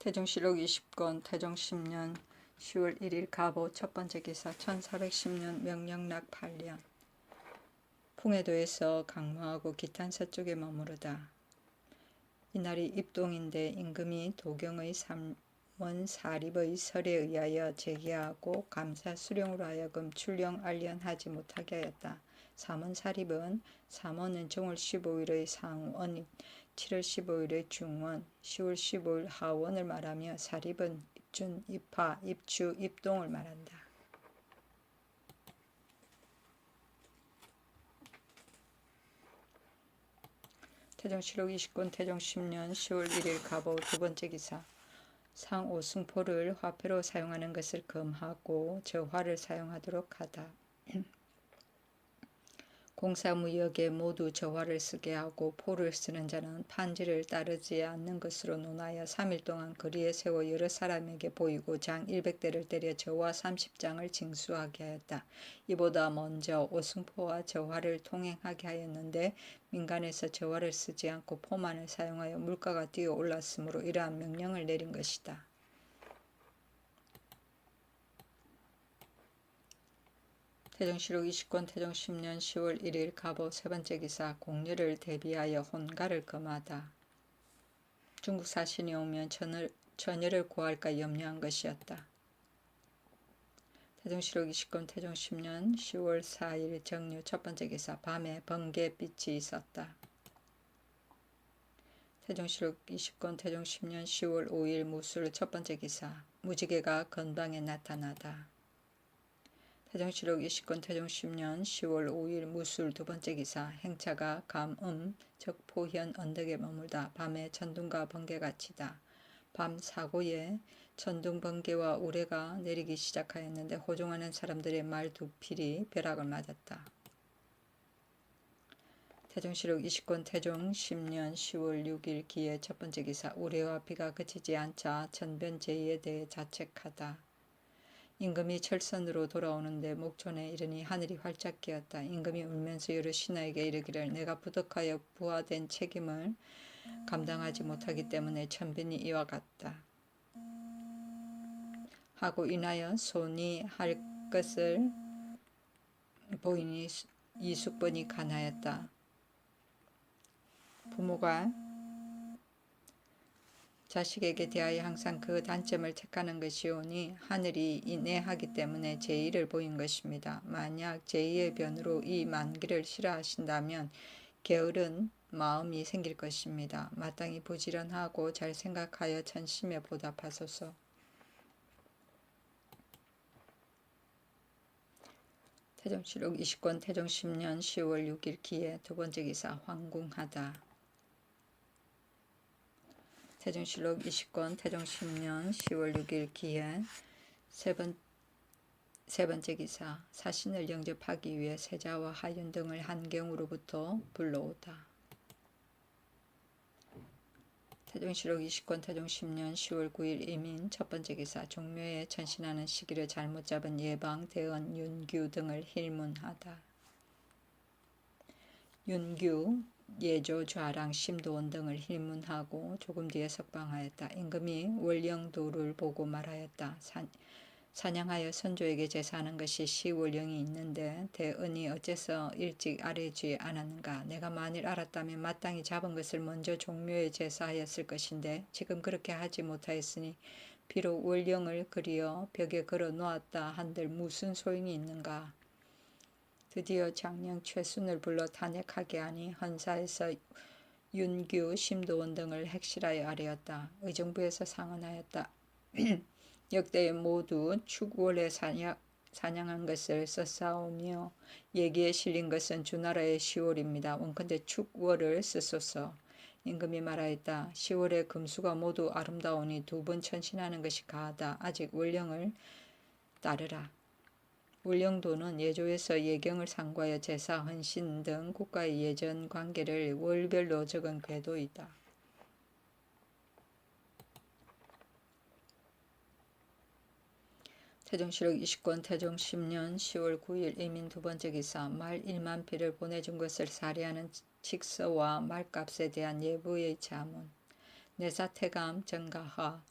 태종실록 20권 태종 10년 10월 1일 가보 첫번째 기사 1410년 명령락 8년 풍해도에서 강무하고 기탄 서쪽에 머무르다. 이날이 입동인데 임금이 도경의 삼원 사립의 설에 의하여 제기하고 감사 수령으로 하여금 출령 알련하지 못하게 하였다. 삼원 사립은 삼원은 정월 15일의 상원, 7월 15일의 중원, 10월 15일 하원을 말하며 사립은 입준, 입하, 입추, 입동을 말한다. 태종실록 20권 태종 10년 10월 1일 가보 두번째 기사 상오승포를 화폐로 사용하는 것을 금하고 저화를 사용하도록 하다. 공사무역에 모두 저화를 쓰게 하고 포를 쓰는 자는 판지를 따르지 않는 것으로 논하여 3일 동안 거리에 세워 여러 사람에게 보이고 장 100대를 때려 저화 30장을 징수하게 하였다. 이보다 먼저 오승포와 저화를 통행하게 하였는데 민간에서 저화를 쓰지 않고 포만을 사용하여 물가가 뛰어 올랐으므로 이러한 명령을 내린 것이다. 태종실록 20권 태종 10년 10월 1일 가보 세번째 기사 공려를 대비하여 혼가를 금하다. 중국 사신이 오면 처녀를 구할까 염려한 것이었다. 태종실록 20권 태종 10년 10월 4일 정유 첫번째 기사 밤에 번개빛이 있었다. 태종실록 20권 태종 10년 10월 5일 무술 첫번째 기사 무지개가 건방에 나타나다. 태종실록 20권 태종 10년 10월 5일 무술 두번째 기사 행차가 감음 적포현 언덕에 머물다. 밤에 천둥과 번개가 치다. 밤 사고에 천둥 번개와 우레가 내리기 시작하였는데 호종하는 사람들의 말 두 필이 벼락을 맞았다. 태종실록 20권 태종 10년 10월 6일 기해 첫번째 기사 우레와 비가 그치지 않자 천변제의에 대해 자책하다. 임금이 철선으로 돌아오는데 목촌에 이르니 하늘이 활짝 끼었다. 임금이 울면서 여러 신하에게 이르기를 내가 부득하여 부하된 책임을 감당하지 못하기 때문에 천변이 이와 같다. 하고 인하여 손이 할 것을 보이니 이숙번이 간하였다. 부모가 자식에게 대하여 항상 그 단점을 택하는 것이오니 하늘이 인애하기 때문에 제의를 보인 것입니다. 만약 제의의 변으로 이 만기를 싫어하신다면 게으른 마음이 생길 것입니다. 마땅히 부지런하고 잘 생각하여 천심에 보답하소서. 태종실록 20권 태종 10년 10월 6일 기해 두번째 기사 황궁하다. 태종실록 20권 태종 10년 10월 6일 기해 세번째 기사 사신을 영접하기 위해 세자와 하윤 등을 한경으로부터 불러오다. 태종실록 20권 태종 10년 10월 9일 이민 첫번째 기사 종묘에 천신하는 시기를 잘못 잡은 예방, 대언, 윤규 등을 힐문하다. 윤규, 예조, 좌랑, 심도원 등을 힐문하고 조금 뒤에 석방하였다. 임금이 월령도를 보고 말하였다. 사냥하여 선조에게 제사하는 것이 시월령이 있는데 대언이 어째서 일찍 아뢰지 않았는가. 내가 만일 알았다면 마땅히 잡은 것을 먼저 종묘에 제사하였을 것인데 지금 그렇게 하지 못하였으니 비록 월령을 그리어 벽에 걸어 놓았다 한들 무슨 소용이 있는가. 드디어 장령 최순을 불러 탄핵하게 하니 헌사에서 윤규, 심도원 등을 핵실하여 아뢰었다. 의정부에서 상언하였다. 역대 모두 축월에 사냥한 것을 썼사오며 얘기에 실린 것은 주나라의 10월입니다. 원컨대 축월을 쓰소서. 임금이 말하였다. 10월의 금수가 모두 아름다우니 두 번 천신하는 것이 가하다. 아직 월령을 따르라. 월령도는 예조에서 예경을 상고하여 제사, 헌신 등 국가의 예전 관계를 월별로 적은 궤도이다. 태종실록 20권 태종 10년 10월 9일 이민 두번째 기사 말 1만 피를 보내준 것을 사례하는 칙서와 말값에 대한 예부의 자문 내사태감 정가하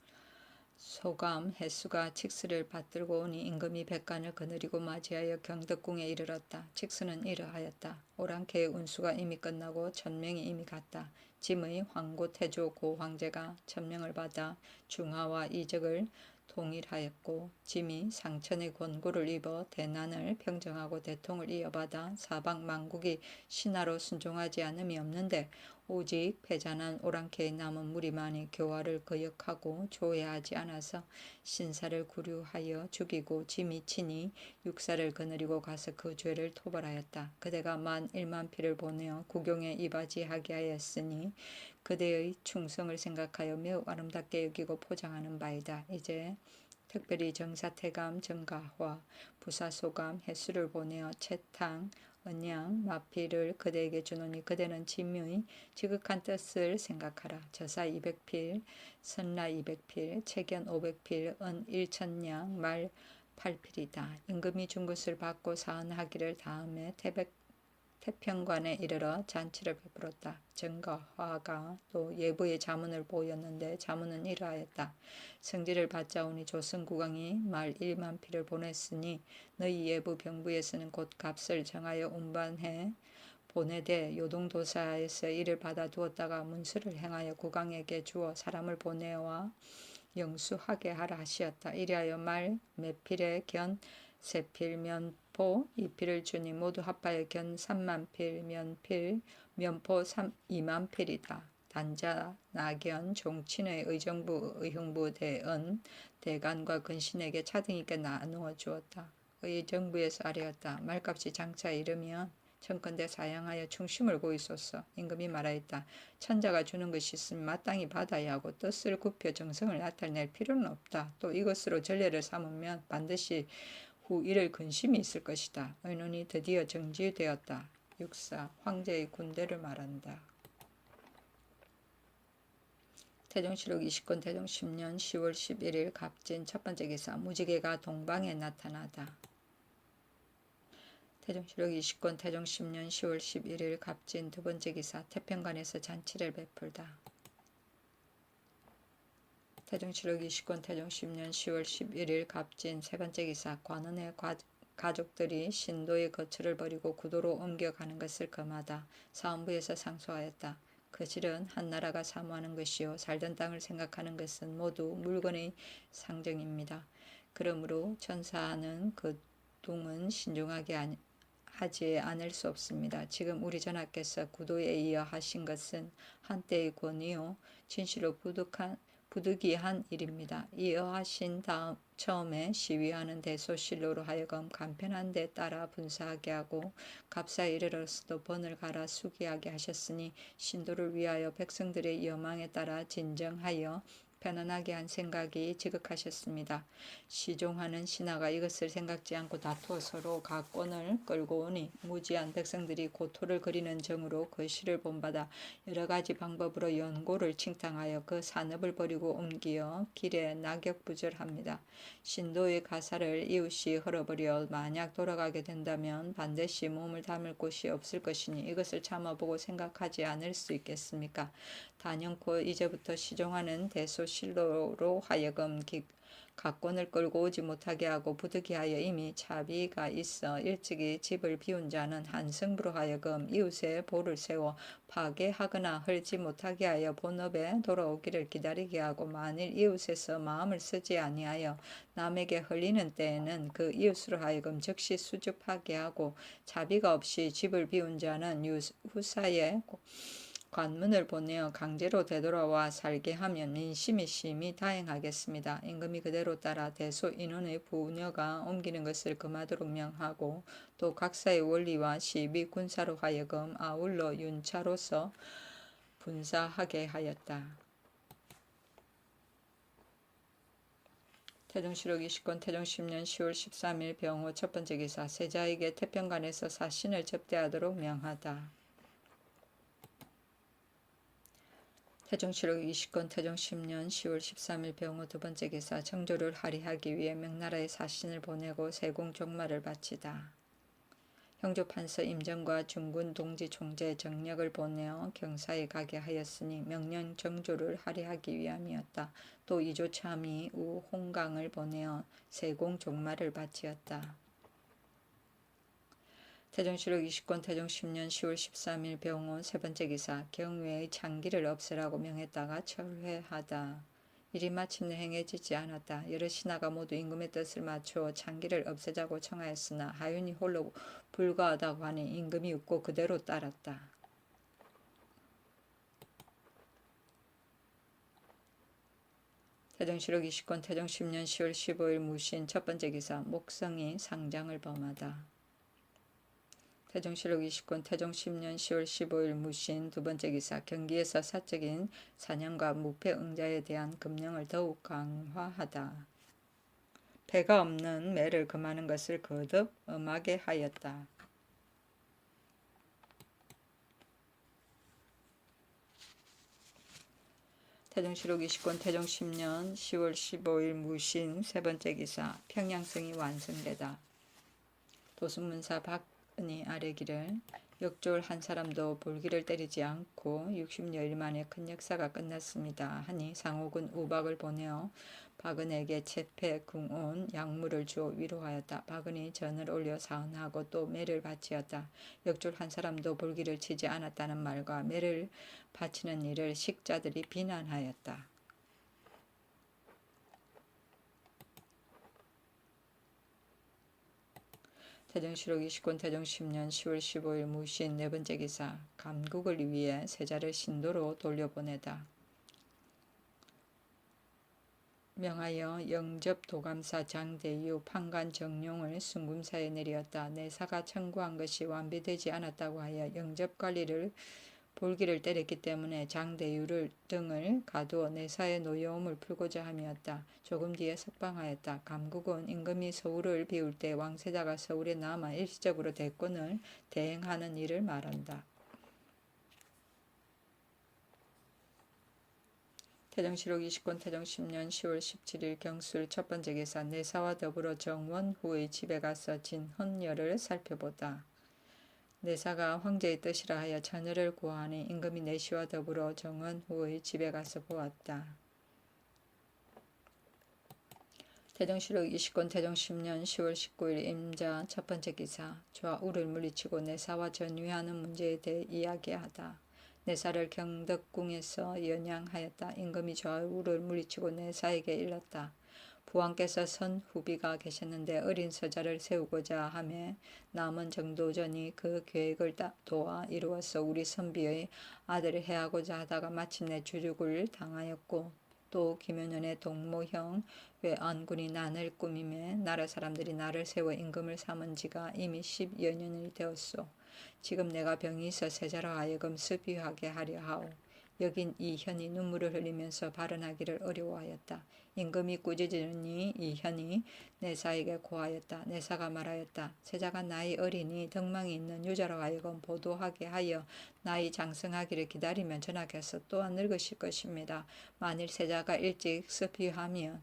소감 해수가 칙스를 받들고 오니 임금이 백관을 거느리고 맞이하여 경덕궁에 이르렀다. 칙스는 이러하였다. 오랑캐의 운수가 이미 끝나고 천명이 이미 갔다. 짐의 황고 태조 고 황제가 천명을 받아 중하와 이적을 통일하였고 짐이 상천의 권고를 입어 대난을 평정하고 대통을 이어받아 사방 만국이 신하로 순종하지 않음이 없는데 오직 패잔한 오랑캐의 남은 무리만이 교화를 거역하고 조회하지 않아서 신사를 구류하여 죽이고 짐이 친히 육사를 거느리고 가서 그 죄를 토벌하였다. 그대가 만 1만 피를 보내어 구경에 이바지하게 하였으니 그대의 충성을 생각하여 매우 아름답게 여기고 포장하는 바이다. 이제 특별히 정사태감 정가화 부사소감 해수를 보내어 채탕 언양 마필을 그대에게 주노니 그대는 짐의 지극한 뜻을 생각하라. 저사 200필 선라 200필 채견 500필 은 1,000냥 말 8필이다. 임금이 준 것을 받고 사은하기를 다음에 태평관에 이르러 잔치를 베풀었다. 정가화가 또 예부의 자문을 보였는데 자문은 이러하였다. 성지를 받자오니 조선국왕이 말 1만 피를 보냈으니 너희 예부 병부에서는 곧 값을 정하여 운반해 보내되 요동도사에서 이를 받아두었다가 문수를 행하여 국왕에게 주어 사람을 보내와 영수하게 하라 하시었다. 이리하여 말 몇 필에 견 3필 면포 2필을 주니 모두 합하여 견 3만 필 면포 2만 필이다. 단자 나견 종친의 의정부 의흥부 대은 대간과 근신에게 차등있게 나누어 주었다. 의정부에서 아뢰었다. 말값이 장차 이르면 청컨대 사양하여 충심을 보이소서. 임금이 말하였다. 천자가 주는 것이 있으면 마땅히 받아야 하고 뜻을 굽혀 정성을 나타낼 필요는 없다. 또 이것으로 전례를 삼으면 반드시 후 이를 근심이 있을 것이다. 의논이 드디어 정지되었다. 육사 황제의 군대를 말한다. 태종실록 20권 태종 10년 10월 11일 갑진 첫 번째 기사 무지개가 동방에 나타나다. 태종실록 20권 태종 10년 10월 11일 갑진 두 번째 기사 태평관에서 잔치를 베풀다. 태종실록 20권 태종 10년 10월 11일 갑진 세 번째 기사 관원의 가족들이 신도의 거처를 버리고 구도로 옮겨가는 것을 금하다. 사헌부에서 상소하였다. 거실은 한 나라가 사모하는 것이요 살던 땅을 생각하는 것은 모두 물건의 상정입니다. 그러므로 천사는 그 동은 신중하게 하지 않을 수 없습니다. 지금 우리 전하께서 구도에 이어 하신 것은 한때의 권위요 진실로 부득이한 일입니다. 이어 하신 다음 처음에 시위하는 대소실로로 하여금 간편한 데 따라 분사하게 하고 갑사에 이르러서도 번을 갈아 수기하게 하셨으니 신도를 위하여 백성들의 여망에 따라 진정하여 편안하게 한 생각이 지극하셨습니다. 시종하는 신하가 이것을 생각지 않고 다투어 서로 각권을 끌고 오니 무지한 백성들이 고토를 그리는 정으로 그 시를 본받아 여러 가지 방법으로 연고를 칭탕하여 그 산업을 버리고 옮기어 길에 낙엽부절합니다. 신도의 가사를 이웃이 헐어버려 만약 돌아가게 된다면 반드시 몸을 담을 곳이 없을 것이니 이것을 참아보고 생각하지 않을 수 있겠습니까? 단연코 이제부터 시종하는 대소실로로 하여금 각권을 끌고 오지 못하게 하고 부득이하여 이미 차비가 있어 일찍이 집을 비운 자는 한승부로 하여금 이웃의 보를 세워 파괴하거나 헐지 못하게 하여 본업에 돌아오기를 기다리게 하고 만일 이웃에서 마음을 쓰지 아니하여 남에게 흘리는 때에는 그 이웃으로 하여금 즉시 수습하게 하고 차비가 없이 집을 비운 자는 후사에 관문을 보내어 강제로 되돌아와 살게 하면 민심이 심히 다행하겠습니다. 임금이 그대로 따라 대소 인원의 부녀가 옮기는 것을 금하도록 명하고 또 각사의 원리와 시비 군사로 하여금 아울러 윤차로서 분사하게 하였다. 태종실록 20권 태종 10년 10월 13일 병호 첫 번째 기사 세자에게 태평관에서 사신을 접대하도록 명하다. 태종실록 20권 태종 10년 10월 13일 병호 두 번째 기사 정조를 할애하기 위해 명나라에 사신을 보내고 세공 종마를 바치다. 형조판서 임정과 중군 동지 총재 정력을 보내어 경사에 가게 하였으니 명령 정조를 할애하기 위함이었다. 또 이조참이 우 홍강을 보내어 세공 종마를 바치었다. 태종실록 20권 태종 10년 10월 13일 병호 세 번째 기사 경외의 창기를 없애라고 명했다가 철회하다. 일이 마침내 행해지지 않았다. 여러 신하가 모두 임금의 뜻을 맞추어 창기를 없애자고 청하였으나 하윤이 홀로 불가하다고 하니 임금이 웃고 그대로 따랐다. 태종실록 20권 태종 10년 10월 15일 무신 첫 번째 기사 목성이 상장을 범하다. 태종실록 20권 태종 10년 10월 15일 무신 두 번째 기사 경기에서 사적인 사냥과 무패 응자에 대한 금령을 더욱 강화하다. 패가 없는 매를 금하는 것을 거듭 엄하게 하였다. 태종실록 20권 태종 10년 10월 15일 무신 세 번째 기사 평양성이 완성되다. 도순문사 박은희 아래기를 역졸 한 사람도 볼기를 때리지 않고 60여일 만에 큰 역사가 끝났습니다. 하니 상옥은 우박을 보내어 박은에게 채패, 궁온, 약물을 주어 위로하였다. 박은이 전을 올려 사언하고 또 매를 바치었다. 역졸 한 사람도 볼기를 치지 않았다는 말과 매를 바치는 일을 식자들이 비난하였다. 태종실록 20권 태종 10년 10월 15일 무신 네 번째 기사 감국을 위해 세자를 신도로 돌려보내다. 명하여 영접 도감사 장대유 판관 정룡을 순금사에 내리었다. 내사가 청구한 것이 완비되지 않았다고 하여 영접 관리를 볼기를 때렸기 때문에 장대유를 등을 가두어 내사의 노여움을 풀고자 함이었다. 조금 뒤에 석방하였다. 감국은 임금이 서울을 비울 때 왕세자가 서울에 남아 일시적으로 대권을 대행하는 일을 말한다. 태종실록 20권 태종 10년 10월 17일 경술 첫 번째 기사 내사와 더불어 정원후의 집에 가서 진헌열을 살펴보다. 내사가 황제의 뜻이라 하여 처녀를 구하니 임금이 내시와 더불어 정원후의 집에 가서 보았다. 태종실록 20권 태종 10년 10월 19일 임자 첫 번째 기사 좌우를 물리치고 내사와 전위하는 문제에 대해 이야기하다. 내사를 경덕궁에서 연양하였다. 임금이 좌우를 물리치고 내사에게 일렀다. 부왕께서 선후비가 계셨는데 어린 서자를 세우고자 하매 남은 정도전이 그 계획을 도와 이루어서 우리 선비의 아들을 해하고자 하다가 마침내 주륙을 당하였고 또 김효년의 동모형 외안군이 난을 꾸미매 나라 사람들이 나를 세워 임금을 삼은 지가 이미 10여 년이 되었소. 지금 내가 병이 있어 세자로 하여금 습유하게 하려 하오. 여긴 이현이 눈물을 흘리면서 발언하기를 어려워하였다. 임금이 꾸짖으니 이현이 내사에게 고하였다. 내사가 말하였다. 세자가 나이 어리니 덕망이 있는 유자로 하여금 보도하게 하여 나이 장성하기를 기다리면 전하께서 또한 늙으실 것입니다. 만일 세자가 일찍 습유하면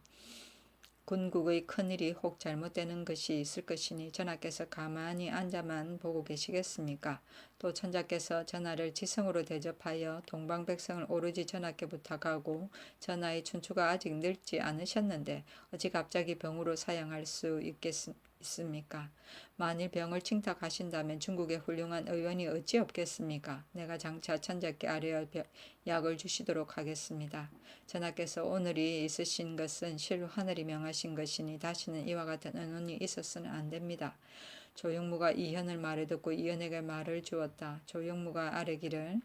군국의 큰일이 혹 잘못되는 것이 있을 것이니 전하께서 가만히 앉아만 보고 계시겠습니까? 또 천자께서 전하를 지성으로 대접하여 동방백성을 오로지 전하께 부탁하고 전하의 춘추가 아직 늙지 않으셨는데 어찌 갑자기 병으로 사양할 수 있습니까? 만일 병을 칭탁하신다면 중국의 훌륭한 의원이 어찌 없겠습니까? 내가 장차 천자께 아뢰어 약을 주시도록 하겠습니다. 전하께서 오늘이 있으신 것은 실로 하늘이 명하신 것이니 다시는 이와 같은 언론이 있어서는 안 됩니다. 조영무가 이현을 말을 듣고 이현에게 말을 주었다. 조영무가 아뢰기를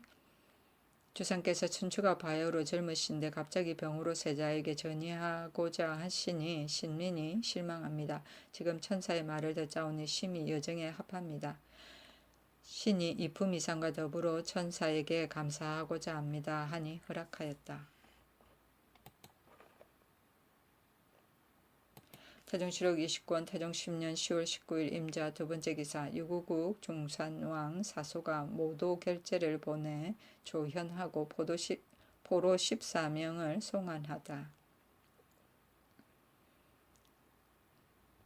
주상께서 춘추가 바야흐로 젊으신데 갑자기 병으로 세자에게 전의하고자 하시니 신민이 실망합니다. 지금 천사의 말을 듣자오니 심히 여정에 합합니다. 신이 이품 이상과 더불어 천사에게 감사하고자 합니다. 하니 허락하였다. 태종실록 20권 태종 10년 10월 19일 임자 두 번째 기사 유구국 중산왕 사소가 모도 결제를 보내 조현하고 포로 14명을 송환하다.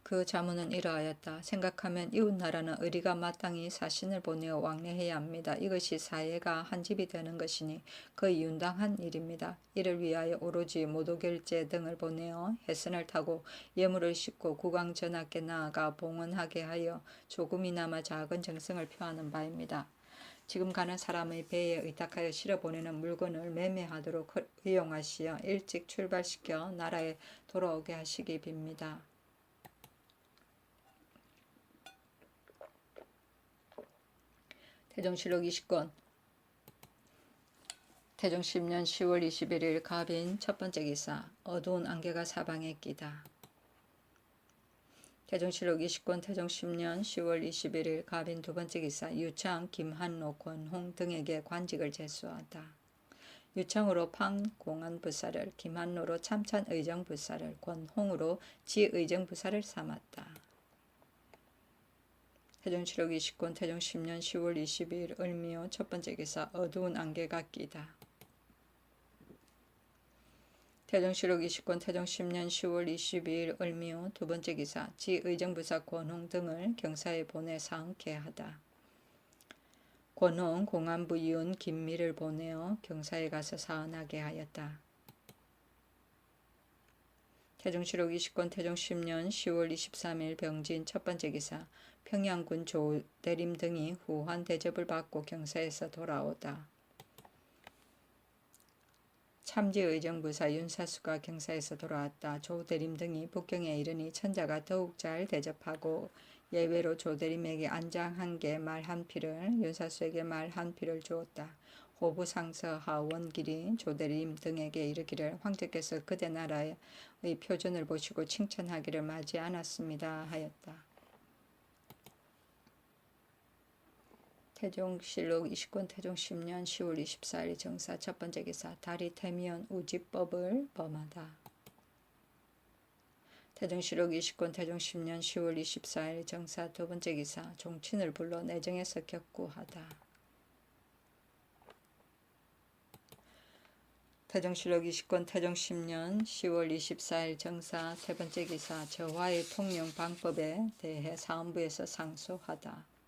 그 자문은 이러하였다. 생각하면 이웃나라는 의리가 마땅히 사신을 보내어 왕래해야 합니다. 이것이 사회가 한 집이 되는 것이니 거의 윤당한 일입니다. 이를 위하여 오로지 모도결제 등을 보내어 해선을 타고 예물을 싣고 국왕 전하께 나아가 봉헌하게 하여 조금이나마 작은 정성을 표하는 바입니다. 지금 가는 사람의 배에 의탁하여 실어 보내는 물건을 매매하도록 의용하시어 일찍 출발시켜 나라에 돌아오게 하시기 빕니다. 태종실록 20권 태종 10년 10월 21일 갑인 첫 번째 기사. 어두운 안개가 사방에 끼다. 태종실록 20권 태종 10년 10월 21일 갑인 두 번째 기사. 유창, 김한로, 권홍 등에게 관직을 제수하다. 유창으로 판공안부사를, 김한로로 참찬의정부사를, 권홍으로 지의정부사를 삼았다. 태종실록 20권 태종 10년 10월 22일 을미호 첫 번째 기사. 어두운 안개가 끼다. 태종실록 20권 태종 10년 10월 22일 을미호 두 번째 기사. 지의정부사 권홍 등을 경사에 보내 사응케 하다. 권홍 공안부 이윤 김미를 보내어 경사에 가서 사언하게 하였다. 태종실록 20권 태종 10년 10월 23일 병진 첫 번째 기사. 평양군 조대림 등이 후한 대접을 받고 경사에서 돌아오다. 참지의정부사 윤사수가 경사에서 돌아왔다. 조대림 등이 북경에 이르니 천자가 더욱 잘 대접하고 예외로 조대림에게 안장 한 개 말 한 필을, 윤사수에게 말 한 필을 주었다. 호부상서 하원길이 조대림 등에게 이르기를 황제께서 그대 나라의 표준을 보시고 칭찬하기를 마지 않았습니다 하였다. 태종실록 20권 태종 10년 10월 24일 정사 첫 번째 기사. 달이 태미연 우지법을 범하다. 태종실록 20권 태종 10년 10월 24일 정사 두 번째 기사. 종친을 불러 내정에서 격구하다. 태종실록 20권 태종 10년 10월 24일 정사 세 번째 기사. 저화의 통용 방법에 대해 사헌부에서 상소하다.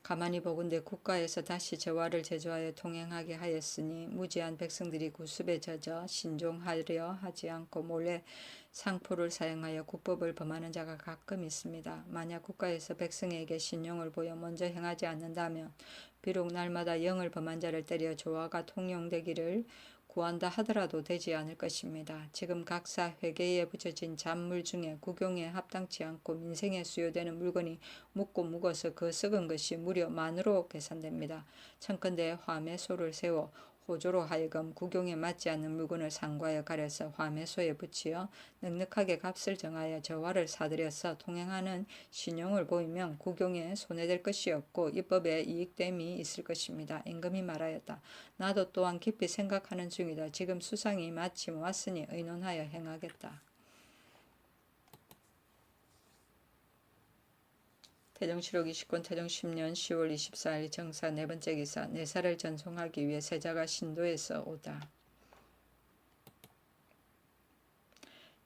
가만히 보건대 국가에서 다시 저화를 제조하여 통행하게 하였으니 무지한 백성들이 구습에 젖어 신종하려 하지 않고 몰래 상포를 사용하여 국법을 범하는 자가 가끔 있습니다. 만약 국가에서 백성에게 신용을 보여 먼저 행하지 않는다면 비록 날마다 영을 범한 자를 때려 조화가 통용되기를 구한다 하더라도 되지 않을 것입니다. 지금 각사 회계에 붙여진 잔물 중에 국용에 합당치 않고 민생에 수요되는 물건이 묵고 묵어서 그 썩은 것이 무려 만으로 계산됩니다. 청컨대 화매소를 세워 호조로 하여금 국용에 맞지 않는 물건을 상과에 가려서 화매소에 붙여 넉넉하게 값을 정하여 저화를 사들여서 통행하는 신용을 보이면 국용에 손해될 것이 없고 입법에 이익됨이 있을 것입니다. 임금이 말하였다. 나도 또한 깊이 생각하는 중이다. 지금 수상이 마침 왔으니 의논하여 행하겠다. 태종실록 20권 태종 10년 10월 24일 정사 네 번째 기사. 내사를 전송하기 위해 세자가 신도에서 오다.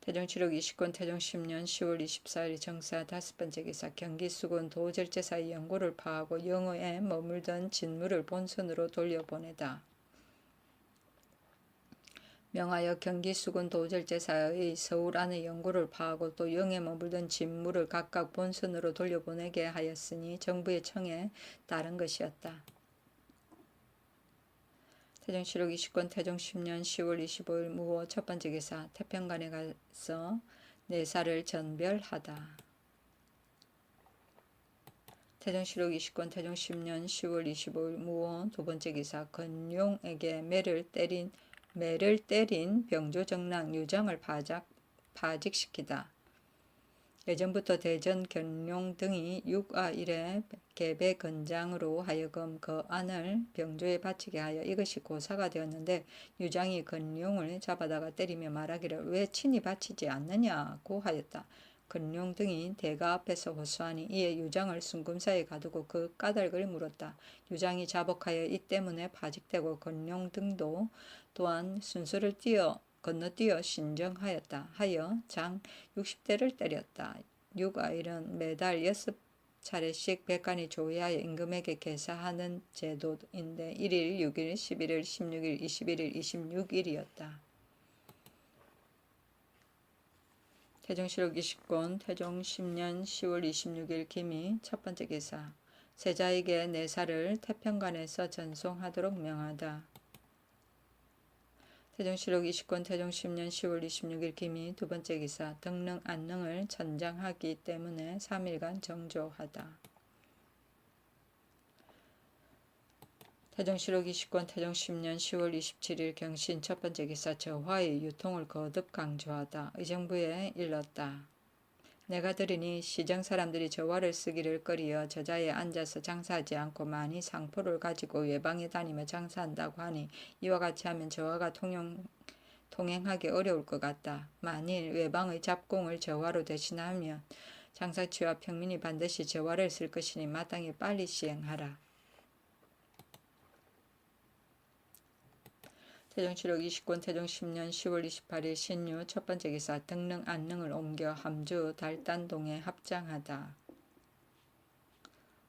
태종실록 20권 태종 10년 10월 24일 정사 다섯 번째 기사. 경기수군 도절제사의 연고를 파하고 영어에 머물던 진물을 본선으로 돌려보내다. 명하여 경기수군 도절제사의 서울 안의 연고를 파하고 또 영에 머물던 진물을 각각 본선으로 돌려보내게 하였으니 정부의 청에 따른 것이었다. 태종실록 20권 태종 10년 10월 25일 무호 첫 번째 기사. 태평관에 가서 내사를 전별하다. 태종실록 20권 태종 10년 10월 25일 무호 두 번째 기사. 건용에게 매를 때린 병조정랑 유정을 파직시키다. 예전부터 대전 견룡 등이 6아 1의 계배건장으로 하여금 그 안을 병조에 바치게 하여 이것이 고사가 되었는데 유장이 건룡을 잡아다가 때리며 말하기를 왜 친히 바치지 않느냐고 하였다. 건룡 등이 대가 앞에서 호소하니 이에 유장을 순금사에 가두고 그 까닭을 물었다. 유장이 자복하여 이 때문에 파직되고 건룡 등도 또한 순서를 건너뛰어 신정하였다 하여 장 60대를 때렸다. 6아일은 매달 6차례씩 백간이 조회하여 임금에게 계사하는 제도인데 1일, 6일, 11일, 16일, 21일, 26일이었다. 태종실록 20권 태종 10년 10월 26일 김이 첫 번째 기사 세자에게 내사를 태평관에서 전송하도록 명하다. 태종실록 20권 태종 10년 10월 26일 김이 두 번째 기사 등릉 안릉을 전장하기 때문에 3일간 정조하다. 태종실록 20권 태종 10년 10월 27일 경신 첫 번째 기사 저화의 유통을 거듭 강조하다. 의정부에 일렀다. 내가 들으니 시정 사람들이 저화를 쓰기를 꺼리어 저자에 앉아서 장사하지 않고 많이 상포를 가지고 외방에 다니며 장사한다고 하니 이와 같이 하면 저화가 통행하기 어려울 것 같다. 만일 외방의 잡공을 저화로 대신하면 장사치와 평민이 반드시 저화를 쓸 것이니 마땅히 빨리 시행하라. 태종실록 20권 태종 10년 10월 28일 신유 첫 번째 기사 등릉 안릉을 옮겨 함주 달단동에 합장하다.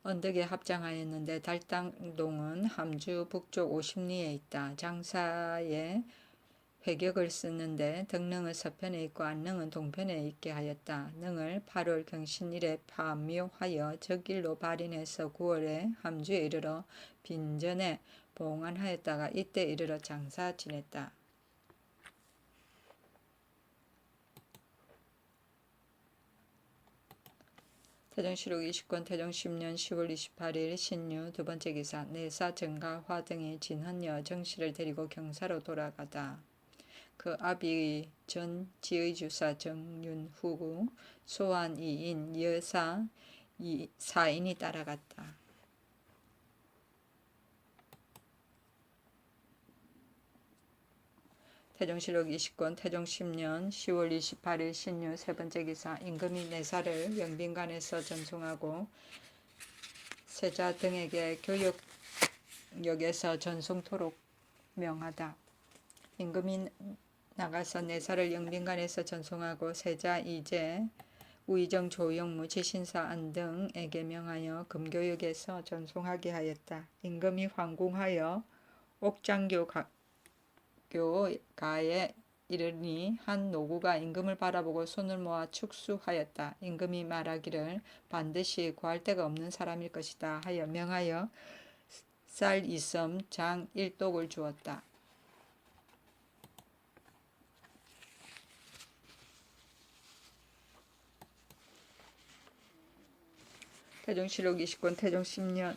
언덕에 합장하였는데 달단동은 함주 북쪽 50리에 있다. 장사에 회격을 쓰는데 등릉은 서편에 있고 안릉은 동편에 있게 하였다. 능을 8월 경신일에 파묘하여 적일로 발인해서 9월에 함주에 이르러 빈전에 봉안하였다가 이때 이르러 장사 지냈다. 태종실록 20권 태종 10년 10월 28일 신유 두 번째 기사 내사 정가화 등이 진헌여 정씨를 데리고 경사로 돌아가다. 그 아비 전 지의주사 정윤후구 소환 2인 여사 4인이 따라갔다. 태종실록 20권 태종 10년 10월 28일 신유 세 번째 기사 임금이 내사를 영빈관에서 전송하고 세자 등에게 교역역에서 전송토록 명하다. 임금이 나가서 내사를 영빈관에서 전송하고 세자 이제 우의정 조영무 지신사 안 등에게 명하여 금교역에서 전송하게 하였다. 임금이 황궁하여 옥장교 가에 이르니 한 노구가 임금을 바라보고 손을 모아 축수하였다. 임금이 말하기를 반드시 구할 데가 없는 사람일 것이다 하여 명하여 쌀 2섬 장 1독을 주었다. 태종실록 20권 태종 10년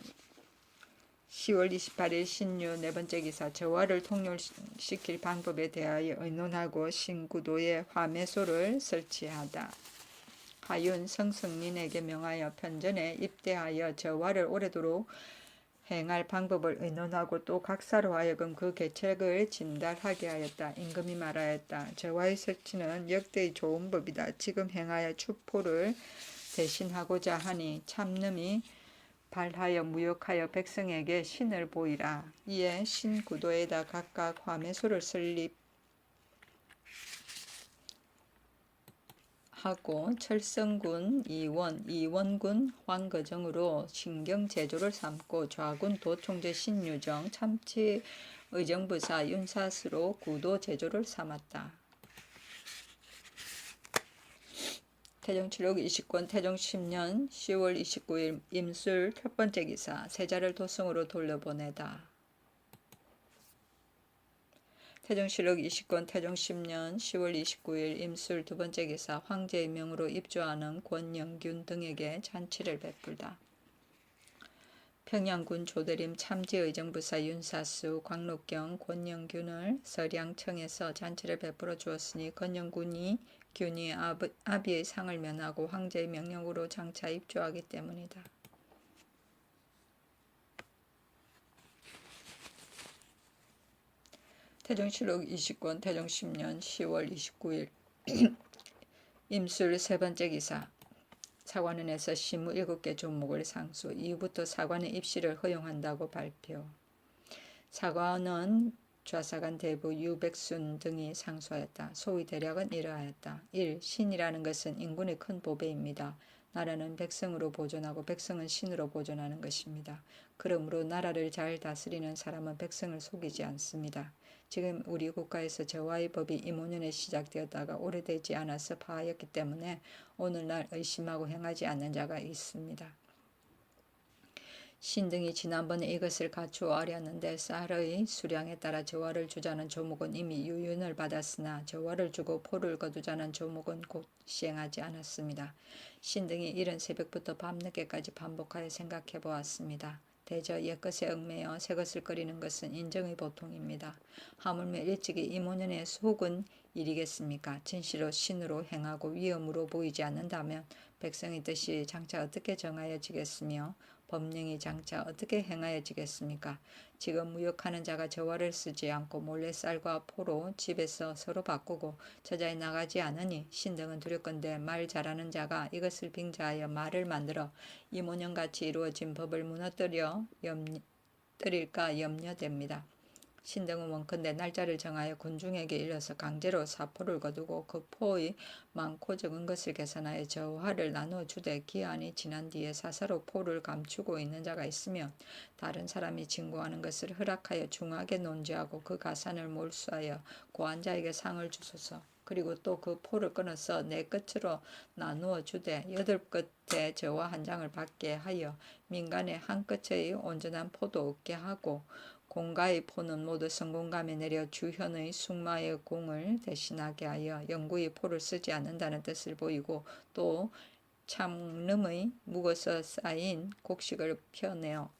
10월 28일 신유 네 번째 기사 저화를 통용시킬 방법에 대하여 의논하고 신구도에 화매소를 설치하다. 하윤 성승린에게 명하여 편전에 입대하여 저화를 오래도록 행할 방법을 의논하고 또 각사로 하여금 그 계책을 진달하게 하였다. 임금이 말하였다. 저화의 설치는 역대의 좋은 법이다. 지금 행하여 추포를 대신하고자 하니 참놈이 발하여 무역하여 백성에게 신을 보이라. 이에 신구도에다 각각 화매소를 설립하고 철성군 이원, 이원군 황거정으로 신경제조를 삼고 좌군 도총재 신유정, 참치의정부사 윤사스로 구도제조를 삼았다. 태종실록 20권 태종 10년 10월 29일 임술 첫 번째 기사 세자를 도성으로 돌려보내다. 태종실록 20권 태종 10년 10월 29일 임술 두 번째 기사 황제의 명으로 입주하는 권영균 등에게 잔치를 베풀다. 평양군 조대림 참지의정부사 윤사수 광록경 권영균을 서량청에서 잔치를 베풀어 주었으니 권영균이 아비의 상을 면하고 황제의 명령으로 장차 입주하기 때문이다. 태종실록 20권 태종 10년 10월 29일 임술 세 번째 기사 사관원에서 시무 7개 종목을 상수 이후부터 사관의 입시를 허용한다고 발표. 사관원 좌사간 대부 유백순 등이 상소하였다. 소위 대략은 이러하였다. 1. 신이라는 것은 인군의 큰 보배입니다. 나라는 백성으로 보존하고 백성은 신으로 보존하는 것입니다. 그러므로 나라를 잘 다스리는 사람은 백성을 속이지 않습니다. 지금 우리 국가에서 저와의 법이 이모년에 시작되었다가 오래되지 않아서 파하였기 때문에 오늘날 의심하고 행하지 않는 자가 있습니다. 신등이 지난번에 이것을 갖추어 아뢰었는데 쌀의 수량에 따라 저화를 주자는 조목은 이미 유윤을 받았으나 저화를 주고 포를 거두자는 조목은 곧 시행하지 않았습니다. 신등이 이른 새벽부터 밤늦게까지 반복하여 생각해 보았습니다. 대저 옛것에 얽매여 새것을 끓이는 것은 인정의 보통입니다. 하물며 일찍이 이모년에 속은 일이겠습니까? 진실로 신으로 행하고 위엄으로 보이지 않는다면 백성의 뜻이 장차 어떻게 정하여지겠으며 법령이 장차 어떻게 행하여지겠습니까? 지금 무역하는 자가 저화를 쓰지 않고 몰래 쌀과 포로 집에서 서로 바꾸고 저자에 나가지 않으니 신등은 두렵건대 말 잘하는 자가 이것을 빙자하여 말을 만들어 이모년같이 이루어진 법을 무너뜨릴까 염려됩니다. 신등은 원컨대 날짜를 정하여 군중에게 일러서 강제로 사포를 거두고 그 포의 많고 적은 것을 계산하여 저화를 나누어 주되 기한이 지난 뒤에 사사로 포를 감추고 있는 자가 있으면 다른 사람이 진고하는 것을 허락하여 중하게 논지하고 그 가산을 몰수하여 고한 자에게 상을 주소서. 그리고 또 그 포를 끊어서 네 끝으로 나누어 주되 8끝에 저화 한 장을 받게 하여 민간에 한 끝의 온전한 포도 얻게 하고 공가의 포는 모두 성공감에 내려 주현의 숙마의 공을 대신하게 하여 영구의 포를 쓰지 않는다는 뜻을 보이고 또 참름의 묵어서 쌓인 곡식을 펴내어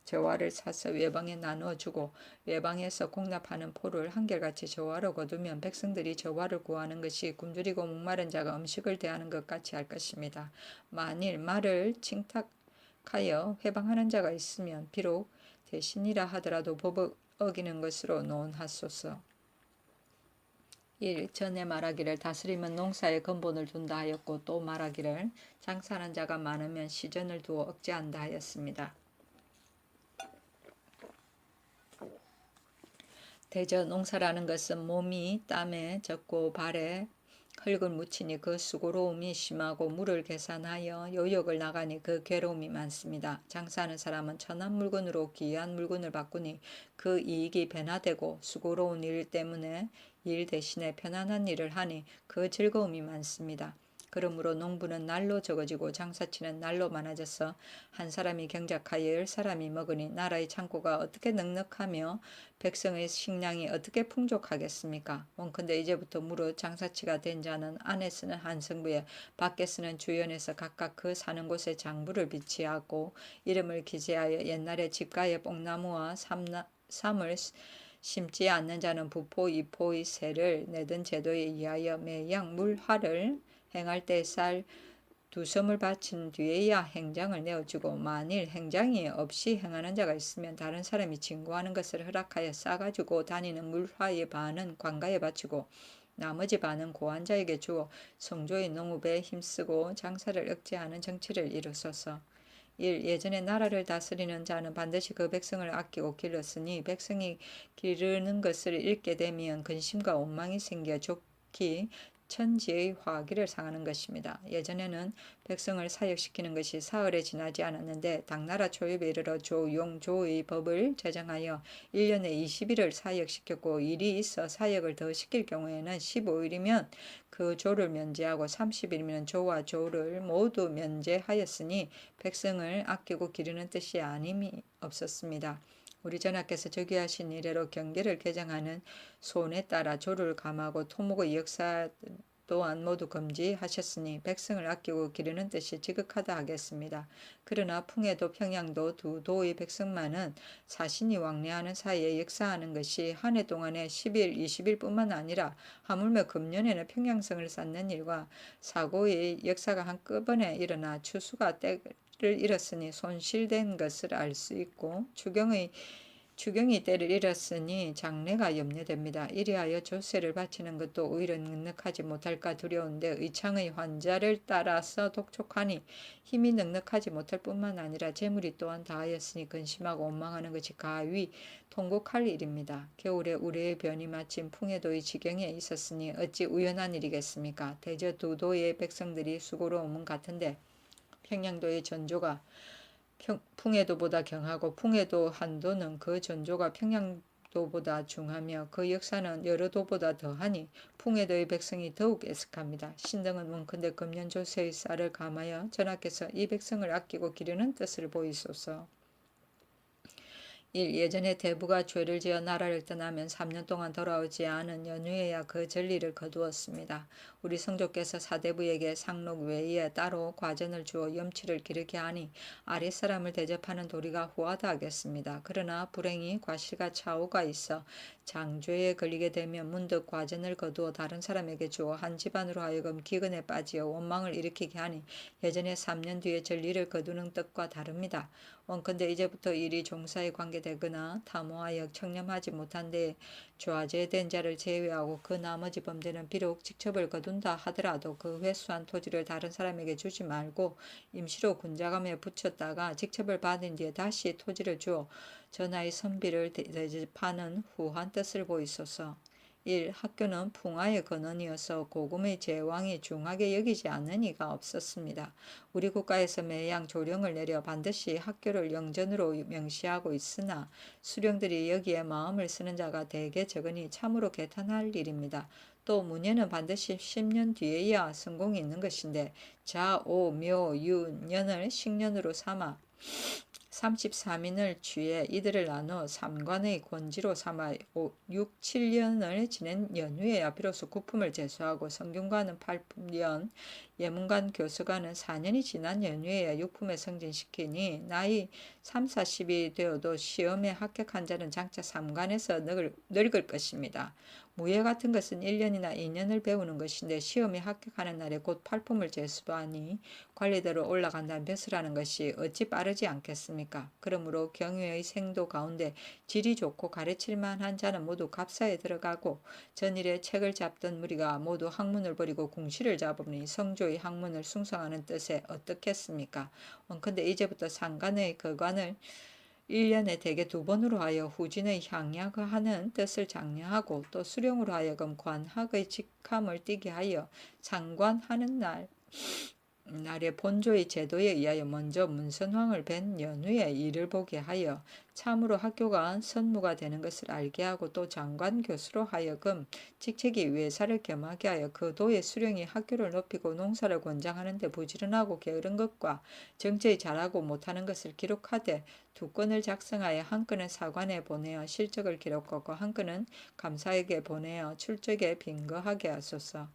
저화를 사서 외방에 나누어 주고 외방에서 공납하는 포를 한결같이 저화로 거두면 백성들이 저화를 구하는 것이 굶주리고 목마른 자가 음식을 대하는 것 같이 할 것입니다. 만일 말을 칭탁하여 회방하는 자가 있으면 비록 대신이라 하더라도 법을 어기는 것으로 논하소서. 1. 전에 말하기를 다스림은 농사의 근본을 둔다 하였고 또 말하기를 장사하는 자가 많으면 시전을 두어 억제한다 하였습니다. 대저 농사라는 것은 몸이 땀에 젖고 발에 흙을 묻히니 그 수고로움이 심하고 물을 계산하여 요역을 나가니 그 괴로움이 많습니다. 장사하는 사람은 천한 물건으로 귀한 물건을 바꾸니 그 이익이 변화되고 수고로운 일 때문에 일 대신에 편안한 일을 하니 그 즐거움이 많습니다. 그러므로 농부는 날로 적어지고 장사치는 날로 많아져서 한 사람이 경작하여 10사람이 먹으니 나라의 창고가 어떻게 넉넉하며 백성의 식량이 어떻게 풍족하겠습니까? 원컨대 이제부터 무릇 장사치가 된 자는 안에서는 한성부에 밖에서는 주연에서 각각 그 사는 곳에 장부를 비치하고 이름을 기재하여 옛날에 집가에 뽕나무와 삼을 심지 않는 자는 부포 이포의 세를 내던 제도에 의하여 매양 물화를 행할 때 쌀 2섬을 바친 뒤에야 행장을 내어주고 만일 행장이 없이 행하는 자가 있으면 다른 사람이 징고하는 것을 허락하여 싸가지고 다니는 물화의 반은 관가에 바치고 나머지 반은 고한 자에게 주어 성조의 농업에 힘쓰고 장사를 억제하는 정치를 이루소서. 1. 예전에 나라를 다스리는 자는 반드시 그 백성을 아끼고 길렀으니 백성이 기르는 것을 잃게 되면 근심과 원망이 생겨 좋기 천지의 화기를 상하는 것입니다. 예전에는 백성을 사역시키는 것이 사흘에 지나지 않았는데 당나라 초입에 이르러 조용조의 법을 제정하여 1년에 20일을 사역시켰고 일이 있어 사역을 더 시킬 경우에는 15일이면 그 조를 면제하고 30일이면 조와 조를 모두 면제하였으니 백성을 아끼고 기르는 뜻이 아님이 없었습니다. 우리 전하께서 저기하신 이래로 경계를 개정하는 소원에 따라 조를 감하고 토목의 역사 또한 모두 금지하셨으니 백성을 아끼고 기르는 뜻이 지극하다 하겠습니다. 그러나 풍해도 평양도 두 도의 백성만은 사신이 왕래하는 사이에 역사하는 것이 한 해 동안에 10일, 20일뿐만 아니라 하물며 금년에는 평양성을 쌓는 일과 사고의 역사가 한꺼번에 일어나 추수가 때를 잃었으니 손실된 것을 알 수 있고 추경의 추경이 때를 잃었으니 장래가 염려됩니다. 이리하여 조세를 바치는 것도 오히려 넉넉하지 못할까 두려운데 의창의 환자를 따라서 독촉하니 힘이 넉넉하지 못할 뿐만 아니라 재물이 또한 다하였으니 근심하고 원망하는 것이 가히 통곡할 일입니다. 겨울에 우리의 변이 마침 풍해도의 지경에 있었으니 어찌 우연한 일이겠습니까? 대저 두 도의 백성들이 수고로움은 같은데 평양도의 전조가 풍해도보다 경하고 풍해도 한도는 그 전조가 평양도보다 중하며 그 역사는 여러 도보다 더하니 풍해도의 백성이 더욱 애석합니다. 신등은 원컨대 금년 조세의 쌀을 감하여 전하께서 이 백성을 아끼고 기르는 뜻을 보이소서. 1. 예전에 대부가 죄를 지어 나라를 떠나면 3년 동안 돌아오지 않은 연후에야 그 전리를 거두었습니다. 우리 성조께서 사대부에게 상록 외에 따로 과전을 주어 염치를 기르게 하니 아랫사람을 대접하는 도리가 후하다 하겠습니다. 그러나 불행히 과실과 차오가 있어 장죄에 걸리게 되면 문득 과전을 거두어 다른 사람에게 주어 한 집안으로 하여금 기근에 빠지어 원망을 일으키게 하니 예전에 3년 뒤에 전리를 거두는 뜻과 다릅니다. 원컨대 이제부터 일이 종사에 관계되거나 탐호하여 청렴하지 못한 데에 좌죄된 자를 제외하고 그 나머지 범죄는 비록 직첩을 거둔다 하더라도 그 회수한 토지를 다른 사람에게 주지 말고 임시로 군자감에 붙였다가 직첩을 받은 뒤에 다시 토지를 주어 전하의 선비를 대접하는 후한 뜻을 보이소서. 1. 학교는 풍화의 근원이어서 고금의 제왕이 중하게 여기지 않는 이가 없었습니다. 우리 국가에서 매양 조령을 내려 반드시 학교를 영전으로 명시하고 있으나 수령들이 여기에 마음을 쓰는 자가 대개 적으니 참으로 개탄할 일입니다. 또 문예는 반드시 10년 뒤에야 성공이 있는 것인데 자, 오, 묘, 유, 년을 식년으로 삼아 33인을 취해 이들을 나누어 삼관의 권지로 삼아 6, 7년을 지낸 연후에야 비로소 구품을 제수하고 성균관은 8년, 예문관 교수관은 4년이 지난 연후에야 육품에 승진시키니 나이 3, 40이 되어도 시험에 합격한 자는 장차 삼관에서 늙을 것입니다. 무예 같은 것은 1년이나 2년을 배우는 것인데 시험에 합격하는 날에 곧 팔품을 제수하니 관리대로 올라간다는 벼슬하는 것이 어찌 빠르지 않겠습니까? 그러므로 경유의 생도 가운데 질이 좋고 가르칠만한 자는 모두 갑사에 들어가고 전일에 책을 잡던 무리가 모두 학문을 버리고 궁시를 잡으니 성조의 학문을 숭상하는 뜻에 어떻겠습니까? 원컨대 이제부터 상관의 거관을 1년에 대개 2번으로 하여 후진의 향약하는 뜻을 장려하고 또 수령으로 하여금 관학의 직함을 띠게 하여 상관하는 날에 본조의 제도에 의하여 먼저 문선왕을 뵌 연후에 일을 보게 하여 참으로 학교가 선무가 되는 것을 알게 하고 또 장관 교수로 하여금 직책이 외사를 겸하게 하여 그 도의 수령이 학교를 높이고 농사를 권장하는 데 부지런하고 게으른 것과 정체에 잘하고 못하는 것을 기록하되 2건을 작성하여 한 건은 사관에 보내어 실적을 기록하고 한 건은 감사에게 보내어 출적에 빙거하게 하소서.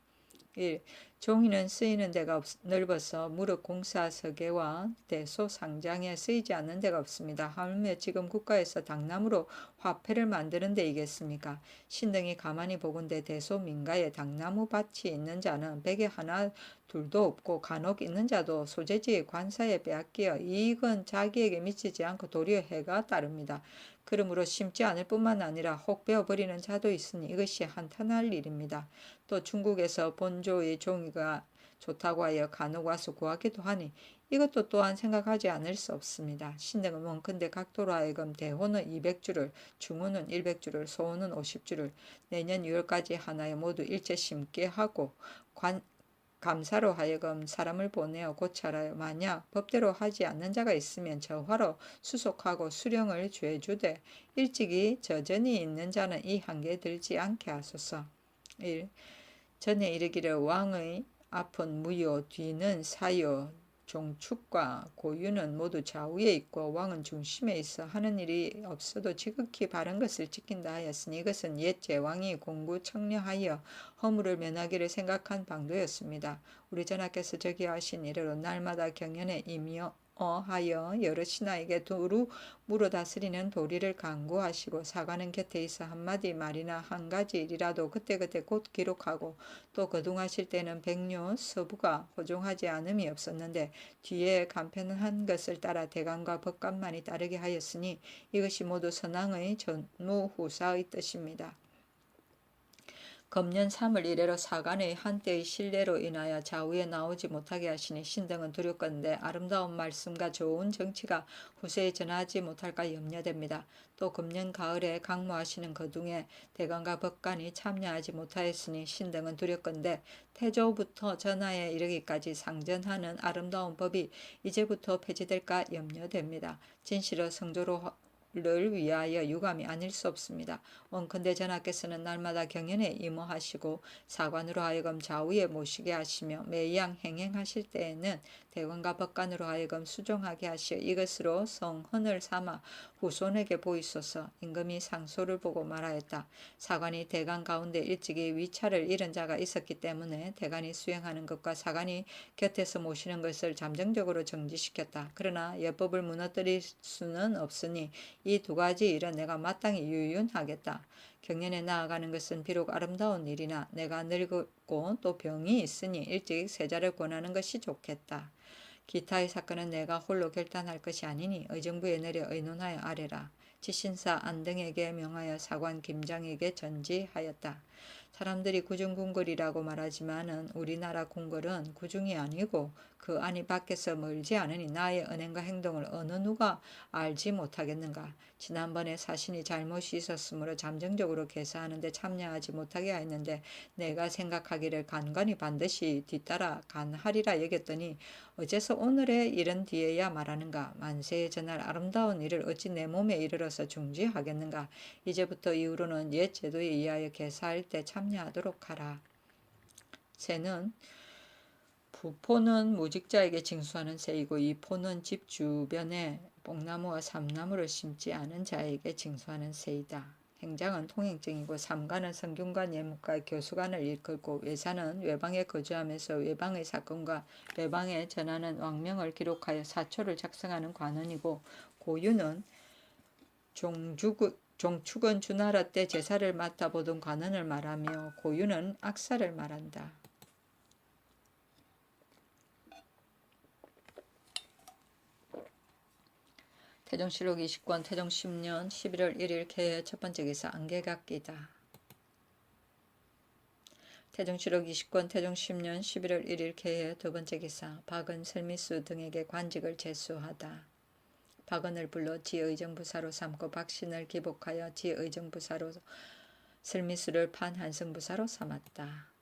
1. 종이는 쓰이는 데가 넓어서 무릇 공사서계와 대소 상장에 쓰이지 않는 데가 없습니다. 하물며 지금 국가에서 당나무로 화폐를 만드는 데이겠습니까? 신등이 가만히 보건대 대소 민가에 당나무 밭이 있는 자는 백에 하나 둘도 없고 간혹 있는 자도 소재지의 관사에 빼앗겨 이익은 자기에게 미치지 않고 도리어 해가 따릅니다. 그러므로 심지 않을 뿐만 아니라 혹 베어버리는 자도 있으니 이것이 한탄할 일입니다. 또 중국에서 본조의 종이가 좋다고 하여 간혹 와서 구하기도 하니 이것도 또한 생각하지 않을 수 없습니다. 신등은 원컨대 각도로 하여금 대호는 200주를, 중호는 100주를, 소호는 50주를 내년 6월까지 하나에 모두 일제 심게 하고 감사로 하여금 사람을 보내어 고찰하여 만약 법대로 하지 않는 자가 있으면 저화로 수속하고 수령을 죄주되 일찍이 저전이 있는 자는 이 한계에 들지 않게 하소서. 1. 전에 이르기를 왕의 앞은 무효, 뒤는 사효, 종축과 고유는 모두 좌우에 있고 왕은 중심에 있어 하는 일이 없어도 지극히 바른 것을 지킨다 하였으니 이것은 옛 제왕이 공구 청려하여 허물을 면하기를 생각한 방도였습니다. 우리 전하께서 저기 하신 이래로 날마다 경연에 임하여 하여 여러 신하에게 두루 물어 다스리는 도리를 강구하시고 사관은 곁에 있어 한마디 말이나 한 가지 일이라도 그때그때 곧 기록하고 또 거둥하실 때는 백료 서부가 호종하지 않음이 없었는데 뒤에 간편한 것을 따라 대간과 법관만이 따르게 하였으니 이것이 모두 선왕의 전무후사의 뜻입니다. 금년 3월 이래로 사관의 한때의 신뢰로 인하여 좌우에 나오지 못하게 하시니 신등은 두렵건대 아름다운 말씀과 좋은 정치가 후세에 전하지 못할까 염려됩니다. 또 금년 가을에 강모하시는 거둥에 대관과 법관이 참여하지 못하였으니 신등은 두렵건대 태조부터 전하에 이르기까지 상전하는 아름다운 법이 이제부터 폐지될까 염려됩니다. 진실로 성조로 를 위하여 유감이 아닐 수 없습니다. 원컨대 전하께서는 날마다 경연에 임호하시고 사관으로 하여금 좌우에 모시게 하시며 매양 행행하실 때에는 대관과 법관으로 하여금 수종하게 하시어 이것으로 성헌을 삼아 후손에게 보이소서. 임금이 상소를 보고 말하였다. 사관이 대관 가운데 일찍이 위찰을 잃은 자가 있었기 때문에 대관이 수행하는 것과 사관이 곁에서 모시는 것을 잠정적으로 정지시켰다. 그러나 예법을 무너뜨릴 수는 없으니 이 두 가지 일은 내가 마땅히 유윤하겠다. 경연에 나아가는 것은 비록 아름다운 일이나 내가 늙고 또 병이 있으니 일찍 세자를 권하는 것이 좋겠다. 기타의 사건은 내가 홀로 결단할 것이 아니니 의정부에 내려 의논하여 아뢰라. 지신사 안등에게 명하여 사관 김장에게 전지하였다. 사람들이 구중궁궐이라고 말하지만은 우리나라 궁궐은 구중이 아니고 그 안이 밖에서 멀지 않으니 나의 언행과 행동을 어느 누가 알지 못하겠는가. 지난번에 사신이 잘못이 있었으므로 잠정적으로 개사하는데 참여하지 못하게 하였는데 내가 생각하기를 간관이 반드시 뒤따라 간하리라 여겼더니 어째서 오늘의 일은 뒤에야 말하는가. 만세에 전할 아름다운 일을 어찌 내 몸에 이르러서 중지하겠는가. 이제부터 이후로는 옛 제도에 의하여 개사할 때 참여하도록 하라. 세는 부포는 무직자에게 징수하는 세이고 이포는 집 주변에 뽕나무와 삼나무를 심지 않은 자에게 징수하는 세이다. 행장은 통행증이고 삼관은 성균관 예무과 교수관을 일컫고 외사는 외방에 거주하면서 외방의 사건과 외방에 전하는 왕명을 기록하여 사초를 작성하는 관원이고 고유는 종축은 주나라 때 제사를 맡아보던 관원을 말하며 고유는 악사를 말한다. 태종실록 20권 태종 10년 11월 1일 개의 첫 번째 기사 안개각기다. 태종실록 20권 태종 10년 11월 1일 개의 두 번째 기사 박은 설미수 등에게 관직을 제수하다. 박은을 불러 지의정부사로 삼고 박신을 기복하여 지의정부사로 설미수를 판한성부사로 삼았다.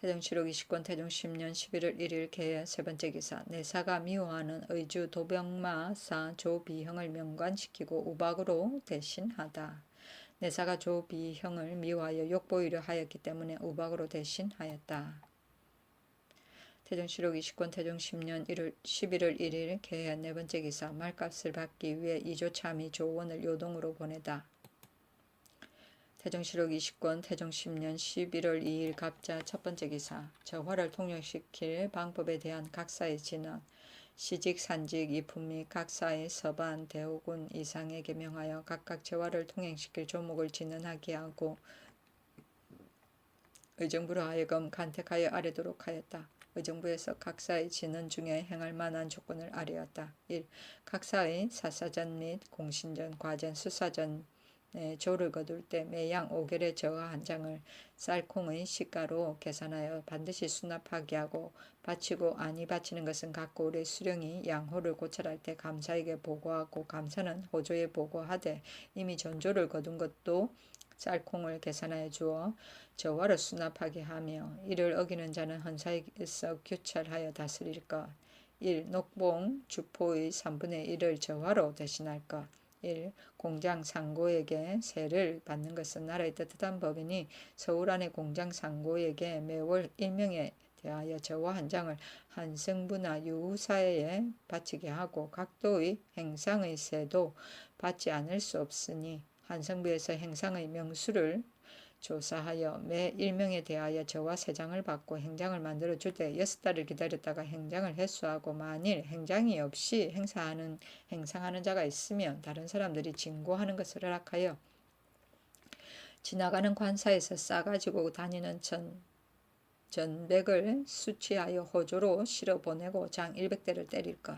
태종실록 20권 태종 10년 11월 1일 개의 세 번째 기사 내사가 미워하는 의주 도병마사 조비형을 명관시키고 우박으로 대신하다. 내사가 조비형을 미워하여 욕보이려 하였기 때문에 우박으로 대신하였다. 태종실록 20권 태종 10년 11월 1일 개의 네 번째 기사 말값을 받기 위해 이조참이 조원을 요동으로 보내다. 태종실록 20권 태종 10년 11월 2일 갑자 첫 번째 기사 저화를 통용시킬 방법에 대한 각사의 진언 시직 산직 이품 및 각사의 서반 대호군 이상에게 명하여 각각 저화를 통행시킬 조목을 진언하게 하고 의정부로 하여금 간택하여 아뢰도록 하였다. 의정부에서 각사의 진언 중에 행할 만한 조건을 아뢰었다. 1. 각사의 사사전 및 공신전, 과전, 수사전 조를 거둘 때 매양 5결의 저하 한 장을 쌀콩의 시가로 계산하여 반드시 수납하게 하고 바치고 아니 바치는 것은 각 고을의 수령이 양호를 고찰할 때 감사에게 보고하고 감사는 호조에 보고하되 이미 전조를 거둔 것도 쌀콩을 계산하여 주어 저화를 수납하게 하며 이를 어기는 자는 헌사에서 규찰하여 다스릴 것. 1. 녹봉 주포의 3분의 1을 저화로 대신할 것. 1. 공장 상고에게 세를 받는 것은 나라의 떳떳한 법이니 서울 안의 공장 상고에게 매월 1명에 대하여 저화 한 장을 한성부나 유사에 바치게 하고 각도의 행상의 세도 받지 않을 수 없으니 한성부에서 행상의 명수를 조사하여 매 1명에 대하여 저와 3장을 받고 행장을 만들어 줄 때 6달을 기다렸다가 행장을 회수하고 만일 행장이 없이 행상하는 자가 있으면 다른 사람들이 진고하는 것을 허락하여 지나가는 관사에서 싸가지고 다니는 전백을 수취하여 호조로 실어 보내고 장 100대를 때릴 것.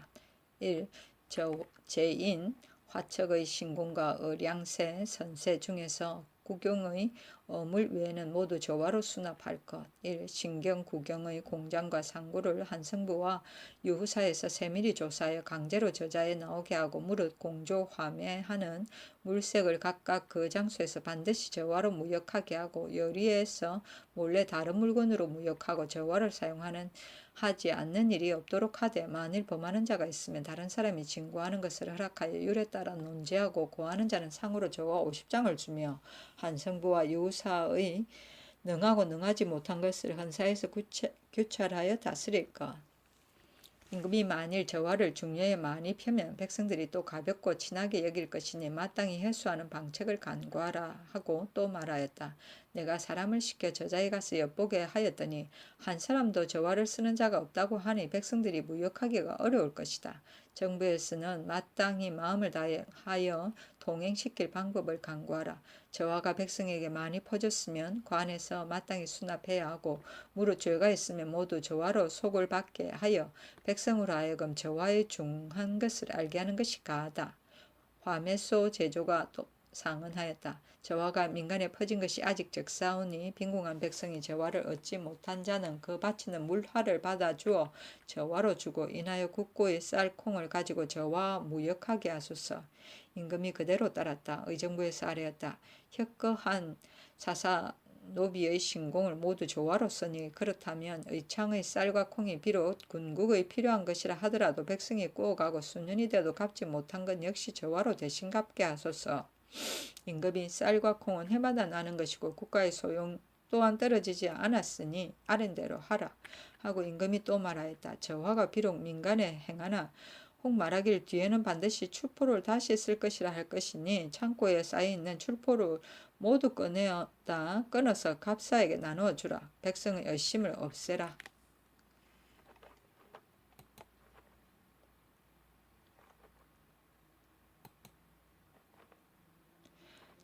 1. 제인 화척의 신공과 의량새 선새 중에서 구경의 어물 외에는 모두 저와로 수납할 것. 1. 신경 구경의 공장과 상구를 한성부와 유후사에서 세밀히 조사하여 강제로 저자에 나오게 하고 무릇 공조 화매하는 물색을 각각 그 장소에서 반드시 저와로 무역하게 하고 여리에서 몰래 다른 물건으로 무역하고 저와를 하지 않는 일이 없도록 하되 만일 범하는 자가 있으면 다른 사람이 진고하는 것을 허락하여 율에 따라 논제하고 고하는 자는 상으로 저와 50장을 주며 한성부와 유사의 능하고 능하지 못한 것을 헌사에서 규찰하여 다스릴 것. 임금이 만일 저화를 중요에 많이 펴면 백성들이 또 가볍고 친하게 여길 것이니 마땅히 회수하는 방책을 간구하라 하고 또 말하였다. 내가 사람을 시켜 저자에 가서 엿보게 하였더니 한 사람도 저화를 쓰는 자가 없다고 하니 백성들이 무역하기가 어려울 것이다. 정부에서는 마땅히 마음을 다하여 동행시킬 방법을 간구하라. 저화가 백성에게 많이 퍼졌으면 관에서 마땅히 수납해야 하고 무릇 죄가 있으면 모두 저화로 속을 받게 하여 백성으로 하여금 저화의 중한 것을 알게 하는 것이 가하다. 화매소 제조가 또 상언하였다. 저화가 민간에 퍼진 것이 아직 적사오니 빈궁한 백성이 저화를 얻지 못한 자는 그 바치는 물화를 받아주어 저화로 주고 인하여 국고의 쌀 콩을 가지고 저화 무역하게 하소서. 임금이 그대로 따랐다. 의정부에서 아뢰었다. 혁거한 사사 노비의 신공을 모두 조화로 쓰니 그렇다면 의창의 쌀과 콩이 비록 군국의 필요한 것이라 하더라도 백성이 구워가고 수년이 돼도 갚지 못한 건 역시 저화로 대신 갚게 하소서. 임금이 쌀과 콩은 해마다 나는 것이고 국가의 소용 또한 떨어지지 않았으니 아랜대로 하라 하고 임금이 또 말하였다. 저화가 비록 민간에 행하나 혹 말하길 뒤에는 반드시 출포를 다시 쓸 것이라 할 것이니 창고에 쌓여있는 출포를 모두 끊어서 갑사에게 나누어 주라. 백성의 열심을 없애라.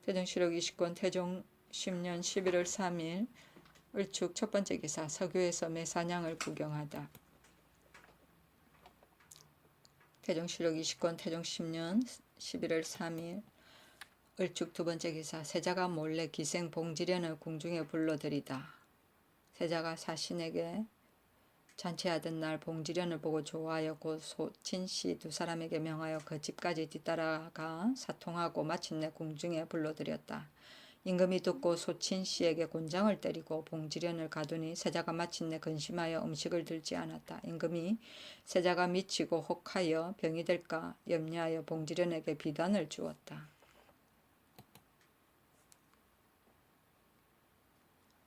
태종실록 20권 태종 10년 11월 3일 을축 첫 번째 기사 서교에서 매사냥을 구경하다. 태종실록 20권 태종 10년 11월 3일 을축 두 번째 기사 세자가 몰래 기생 봉지련을 궁중에 불러들이다. 세자가 사신에게 잔치하던 날 봉지련을 보고 좋아하여 곧 소친씨 두 사람에게 명하여 그 집까지 뒤따라가 사통하고 마침내 궁중에 불러들였다. 임금이 듣고 소친씨에게 곤장을 때리고 봉지련을 가두니 세자가 마침내 근심하여 음식을 들지 않았다. 임금이 세자가 미치고 혹하여 병이 될까 염려하여 봉지련에게 비단을 주었다.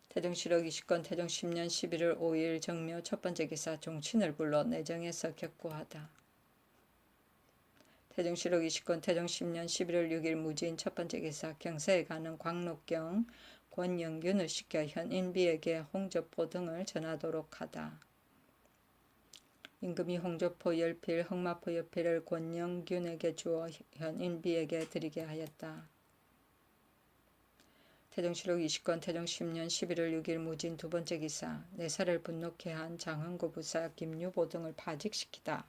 태종실록 20권 태종 10년 11월 5일 정묘 첫 번째 기사 종친을 불러 내정에서 격구하다. 태종실록 20권 태종 10년 11월 6일 무진 첫 번째 기사 경사에 가는 광록경 권영균을 시켜 현인비에게 홍저포 등을 전하도록 하다. 임금이 홍저포 10필 흑마포 10필을 권영균에게 주어 현인비에게 드리게 하였다. 태종실록 20권 태종 10년 11월 6일 무진 두 번째 기사 내사를 분노케 한 장흥고 부사 김유보 등을 파직시키다.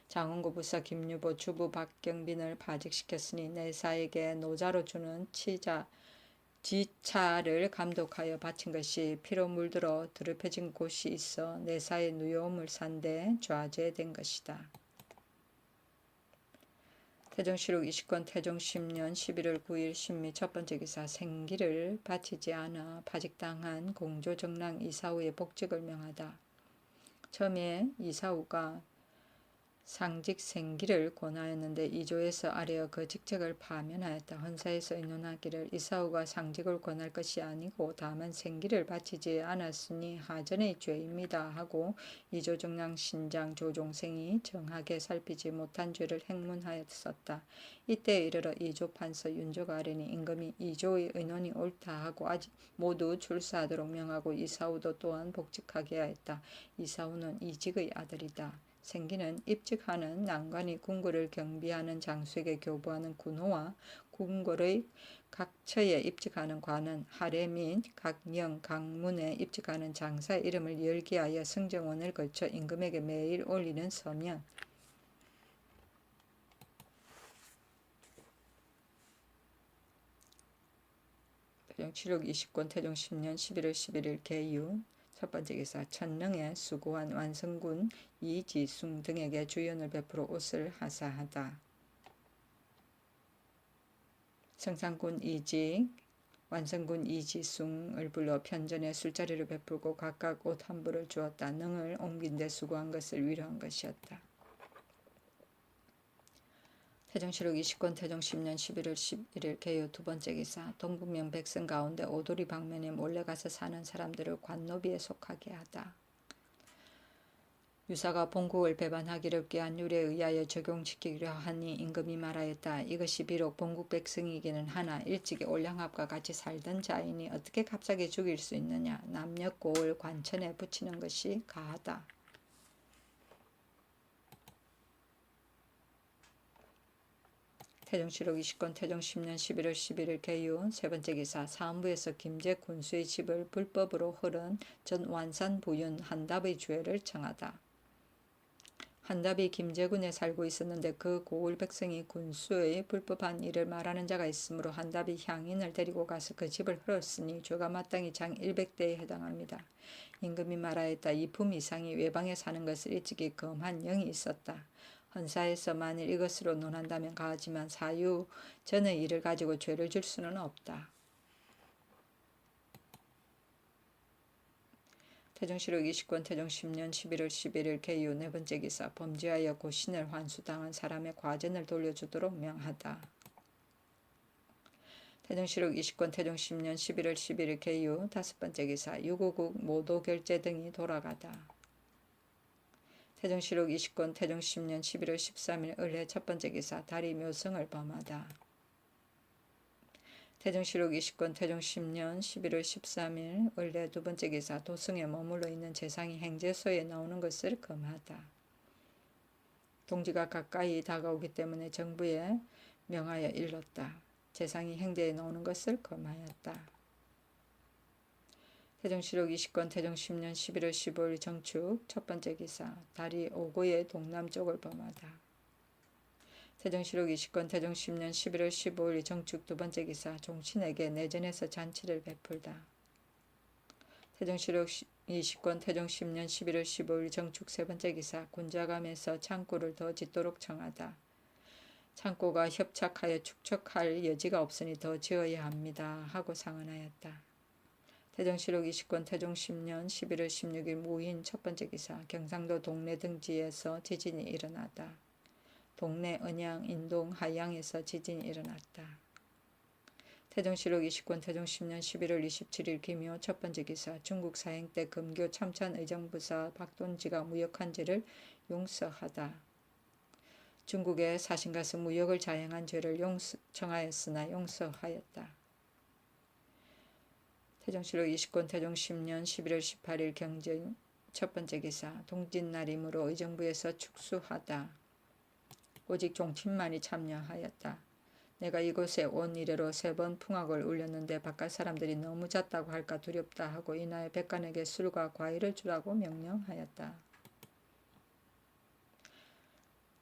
장흥고 부사 김유보 주부 박경빈을 파직시켰으니 내사에게 노자로 주는 지차를 감독하여 바친 것이 피로 물들어 더럽혀진 곳이 있어 내사의 누여움을 산데 좌죄된 것이다. 태종실록 20권 태종 10년 11월 9일 신미 첫 번째 기사 생기를 바치지 않아 파직당한 공조정랑 이사후의 복직을 명하다. 처음에 이사후가 상직 생기를 권하였는데 이조에서 아뢰어 그 직책을 파면하였다. 헌사에서 의논하기를 이사후가 상직을 권할 것이 아니고 다만 생기를 바치지 않았으니 하전의 죄입니다 하고 이조정랑 신장 조종생이 정하게 살피지 못한 죄를 행문하였었다. 이때 이르러 이조 판서 윤조가 아뢰니 임금이 이조의 의논이 옳다 하고 아직 모두 출사하도록 명하고 이사후도 또한 복직하게 하였다. 이사후는 이직의 아들이다. 생기는 입직하는 난관이 궁궐을 경비하는 장수에게 교부하는 군호와 궁궐의 각 처에 입직하는 관은 하례 및 각 령, 강문에 입직하는 장사의 이름을 열기하여 승정원을 거쳐 임금에게 매일 올리는 서면. 태종칠육 20권 태종 10년 11월 11일 개유 첫 번째 기사 천능에 수고한 완성군 이지숭 등에게 주연을 베풀어 옷을 하사하다. 성상군 이직, 완성군 이지숭을 불러 편전에 술자리를 베풀고 각각 옷 한 벌을 주었다. 능을 옮긴 데 수고한 것을 위로한 것이었다. 태종실록 20권 태종 10년 11월 11일 개요 두 번째 기사 동북면 백성 가운데 오도리 방면에 몰래 가서 사는 사람들을 관노비에 속하게 하다. 유사가 본국을 배반하기를 꾀한 율에 의하여 적용시키기로 하니 임금이 말하였다. 이것이 비록 본국 백성이기는 하나 일찍이 올량합과 같이 살던 자이니 어떻게 갑자기 죽일 수 있느냐. 남녀 고을 관천에 붙이는 것이 가하다. 태종실록 20권 태종 10년 11월 11일 개유 세 번째 기사 사헌부에서 김제 군수의 집을 불법으로 흐른 전 완산 부윤 한답의 죄를 청하다. 한답이 김제군에 살고 있었는데 그 고을 백성이 군수의 불법한 일을 말하는 자가 있으므로 한답이 향인을 데리고 가서 그 집을 흘렀으니 죄가 마땅히 장 100대에 해당합니다. 임금이 말하였다. 이 품 이상이 외방에 사는 것을 일찍이 검한 영이 있었다. 헌사에서 만일 이것으로 논한다면 가하지만 사유 전의 일을 가지고 죄를 줄 수는 없다. 태종실록 20권 태종 10년 11월 11일 개유 네 번째 기사 범죄하여 고신을 환수당한 사람의 과전을 돌려주도록 명하다. 태종실록 20권 태종 10년 11월 11일 개유 다섯 번째 기사 유고국 모도 결제 등이 돌아가다. 태종실록 20권 태종 10년 11월 13일 을해 첫 번째 기사 다리 묘성을 범하다. 태종실록 20권 태종 10년 11월 13일 을해 두 번째 기사 도성에 머물러 있는 재상이 행제소에 나오는 것을 금하다. 동지가 가까이 다가오기 때문에 정부에 명하여 일렀다. 재상이 행제에 나오는 것을 금하였다. 태종실록 20권 태종 10년 11월 15일 정축 첫 번째 기사 다리 오고의 동남쪽을 범하다. 태종실록 20권 태종 10년 11월 15일 정축 두 번째 기사 종친에게 내전에서 잔치를 베풀다. 태종실록 20권 태종 10년 11월 15일 정축 세 번째 기사 군자감에서 창고를 더 짓도록 청하다. 창고가 협착하여 축척할 여지가 없으니 더 지어야 합니다 하고 상언하였다. 태종실록 20권 태종 10년 11월 16일 무인 첫 번째 기사 경상도 동래 등지에서 지진이 일어나다. 동래, 언양, 인동, 하양에서 지진이 일어났다. 태종실록 20권 태종 10년 11월 27일 기묘 첫 번째 기사 중국 사행 때 금교 참찬 의정부사 박돈지가 무역한 죄를 용서하다. 중국에 사신 가서 무역을 자행한 죄를 청하였으나 용서하였다. 태종실록 20권 태종 10년 11월 18일 경전 첫 번째 기사 동짓날이므로 의정부에서 축수하다. 오직 종친만이 참여하였다. 내가 이곳에 온 이래로 3번 풍악을 울렸는데 바깥 사람들이 너무 잦다고 할까 두렵다 하고 이날 백관에게 술과 과일을 주라고 명령하였다.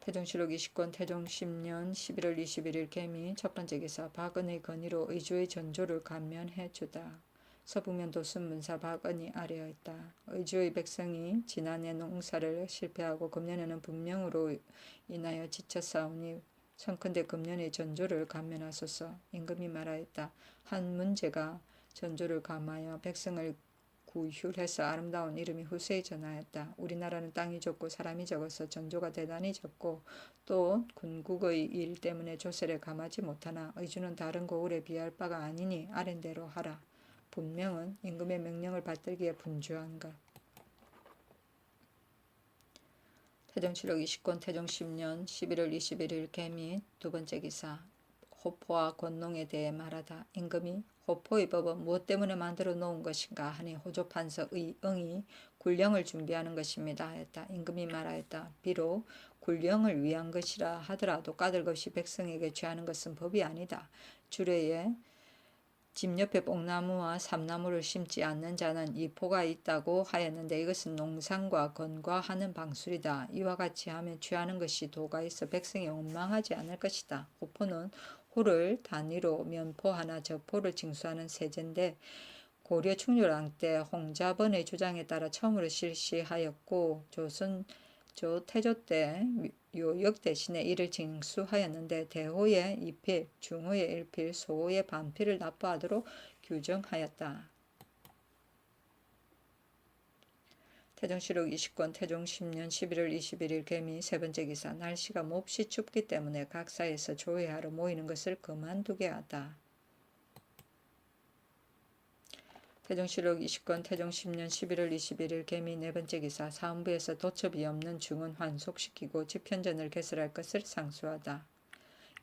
태종실록 20권 태종 10년 11월 21일 개미 첫 번째 기사 박은의 건의로 의주의 전조를 감면해 주다. 서북면 도순 문사 박은이 아뢰었다. 의주의 백성이 지난해 농사를 실패하고 금년에는 분명으로 인하여 지쳤사오니 청컨대 금년의 전조를 감면하소서. 임금이 말하였다. 한 문제가 전조를 감하여 백성을 구휼해서 아름다운 이름이 후세에 전하였다. 우리나라는 땅이 좁고 사람이 적어서 전조가 대단히 적고 또 군국의 일 때문에 조세를 감하지 못하나 의주는 다른 고을에 비할 바가 아니니 아랜대로 하라. 분명은 임금의 명령을 받들기에 분주한 것. 태종실록 20권 태종 10년 11월 21일 개미 두 번째 기사. 호포와 권농에 대해 말하다. 임금이 호포의 법은 무엇 때문에 만들어 놓은 것인가 하니 호조 판서의 응이 굴령을 준비하는 것입니다 하였다. 임금이 말하였다. 비록 굴령을 위한 것이라 하더라도 까닭없이 백성에게 취하는 것은 법이 아니다. 주례에 집 옆에 뽕나무와 삼나무를 심지 않는 자는 이포가 있다고 하였는데 이것은 농상과 건과하는 방술이다. 이와 같이 하면 취하는 것이 도가 있어 백성이 원망하지 않을 것이다. 호포는 호를 단위로 면포 하나 저포를 징수하는 세제인데 고려 충렬왕 때 홍자번의 주장에 따라 처음으로 실시하였고 태조 때 요역 대신에 이를 징수하였는데 대호의 2필, 중호의 1필, 소호의 반필을 납부하도록 규정하였다. 태종실록 20권 태종 10년 11월 21일 개미 세 번째 기사. 날씨가 몹시 춥기 때문에 각사에서 조회하러 모이는 것을 그만두게 하다. 태종실록 20권 태종 10년 11월 21일 개미 네 번째 기사. 사헌부에서 도첩이 없는 중은 환속시키고 집현전을 개설할 것을 상수하다.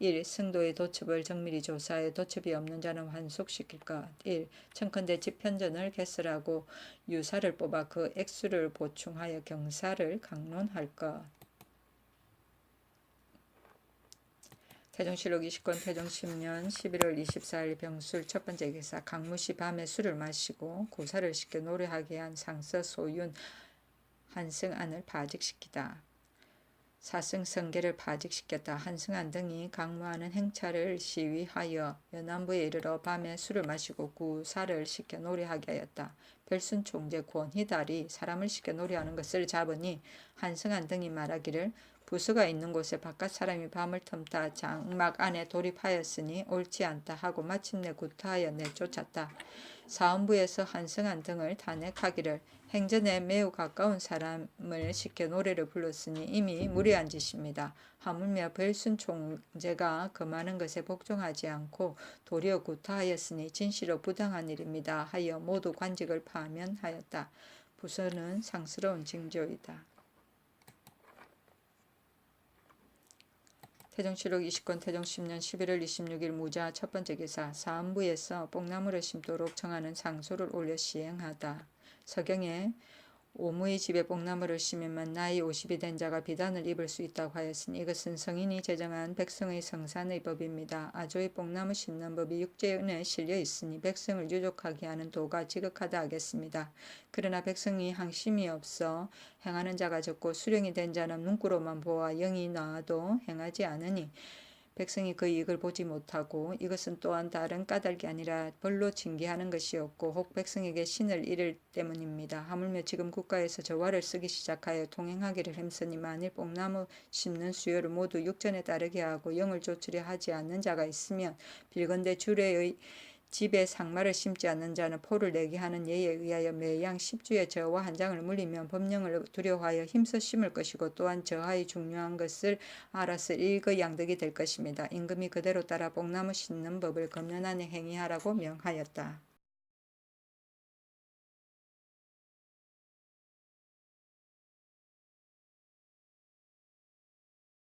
1. 승도의 도첩을 정밀히 조사해 도첩이 없는 자는 환속시킬 것. 1. 청컨대 집현전을 개설하고 유사를 뽑아 그 액수를 보충하여 경사를 강론할 것. 태종실록 20권 태종 10년 11월 24일 병술 첫 번째 기사. 강무시 밤에 술을 마시고 고사를 시켜 노래하게 한 상서 소윤 한승안을 파직시키다. 사승 성계를 파직시켰다. 한승안 등이 강무하는 행차를 시위하여 연안부에 이르러 밤에 술을 마시고 구사를 시켜 노래하게 하였다. 별순 총재 권희달이 사람을 시켜 노래하는 것을 잡으니 한승안 등이 말하기를 부수가 있는 곳에 바깥 사람이 밤을 틈타 장막 안에 돌입하였으니 옳지 않다 하고 마침내 구타하여 내쫓았다. 사헌부에서 한승안 등을 탄핵하기를 행전에 매우 가까운 사람을 시켜 노래를 불렀으니 이미 무리한 짓입니다. 하물며 별순 총재가 금하는 것에 복종하지 않고 도리어 구타하였으니 진실로 부당한 일입니다 하여 모두 관직을 파면하였다. 부서는 상스러운 징조이다. 태종실록 20권 태종 10년 11월 26일 무자 첫 번째 기사. 사헌부에서 뽕나무를 심도록 정하는 상소를 올려 시행하다. 서경에 오무의 집에 뽕나무를 심으면 나이 50이 된 자가 비단을 입을 수 있다고 하였으니 이것은 성인이 제정한 백성의 성산의 법입니다. 아조의 뽕나무 심는 법이 육제에 실려 있으니 백성을 유족하게 하는 도가 지극하다 하겠습니다. 그러나 백성이 항심이 없어 행하는 자가 적고 수령이 된 자는 눈구로만 보아 영이 나와도 행하지 않으니 백성이 그 이익을 보지 못하고 이것은 또한 다른 까닭이 아니라 벌로 징계하는 것이었고 혹 백성에게 신을 잃을 때문입니다. 하물며 지금 국가에서 저화를 쓰기 시작하여 통행하기를 힘쓰니 만일 뽕나무 심는 수요를 모두 육전에 따르게 하고 영을 조치려 하지 않는 자가 있으면 빌건대 주례의 집에 상마를 심지 않는 자는 포를 내게 하는 예에 의하여 매양 10주의 저와 한 장을 물리면 법령을 두려워하여 힘써 심을 것이고 또한 저하의 중요한 것을 알아서 일거양득이 될 것입니다. 임금이 그대로 따라 뽕나무 심는 법을 검년 안에 행위하라고 명하였다.